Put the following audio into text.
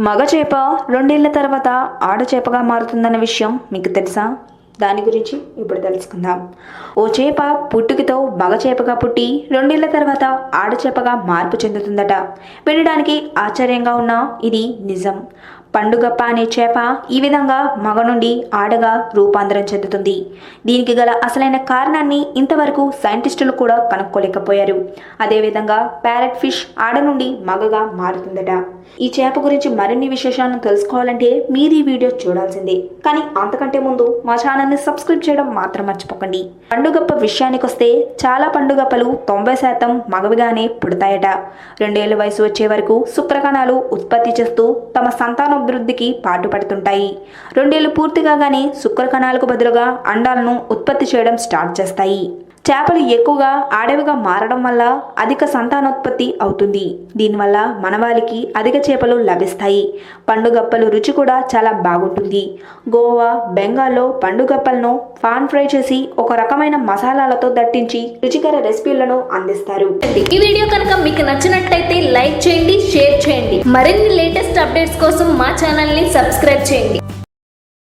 మగ చేప 2 ఏళ్ల తర్వాత ఆడ చేపగా మారుతుందన్న విషయం మీకు తెలుసా? దాని గురించి ఇప్పుడు తెలుసుకుందాం. ఓ చేప పుట్టుకతో మగ చేపగా పుట్టి 2 ఏళ్ల తర్వాత ఆడ చేపగా మార్పు చెందుతుందట. వినడానికి ఆశ్చర్యంగా ఉన్నా ఇది నిజం. పండుగప్ప అనే చేప ఈ విధంగా మగ నుండి ఆడగా రూపాంతరం చెందుతుంది. దీనికి గల అసలైన కారణాన్ని ఇంతవరకు సైంటిస్టులు కూడా కనుక్కోలేకపోయారు. అదేవిధంగా ప్యారెట్ ఫిష్ ఆడ నుండి మగగా మారుతుందట. ఈ చేప గురించి మరిన్ని విశేషాలను తెలుసుకోవాలంటే మీరు ఈ వీడియో చూడాల్సిందే. కానీ అంతకంటే ముందు మా ఛానల్ని సబ్స్క్రైబ్ చేయడం మాత్రం మర్చిపోకండి. పండుగప్ప విషయానికి వస్తే చాలా పండుగప్పలు 90% మగవిగానే పుడతాయట. 2 ఏళ్ల వయసు వచ్చే వరకు శుక్రకణాలు ఉత్పత్తి చేస్తూ తమ సంతానోభివృద్ధికి పాటుపడుతుంటాయి. 2 ఏళ్లు పూర్తి కాగానే శుక్రకణాలకు బదులుగా అండాలను ఉత్పత్తి చేయడం స్టార్ట్ చేస్తాయి. చేపలు ఎక్కువగా ఆడవిగా మారడం వల్ల అధిక సంతానోత్పత్తి అవుతుంది. దీనివల్ల మనవాళికి అధిక చేపలు లభిస్తాయి. పండుగప్పలు రుచి కూడా చాలా బాగుంటుంది. గోవా, బెంగాల్లో పండుగప్పలను పాన్ ఫ్రై చేసి ఒక రకమైన మసాలాలతో దట్టించి రుచికర రెసిపీలను అందిస్తారు. ఈ వీడియో కనుక మీకు నచ్చినట్లయితే లైక్ చేయండి, షేర్ చేయండి. మరిన్ని లేటెస్ట్ అప్డేట్స్ కోసం మా ఛానల్ని సబ్స్క్రైబ్ చేయండి.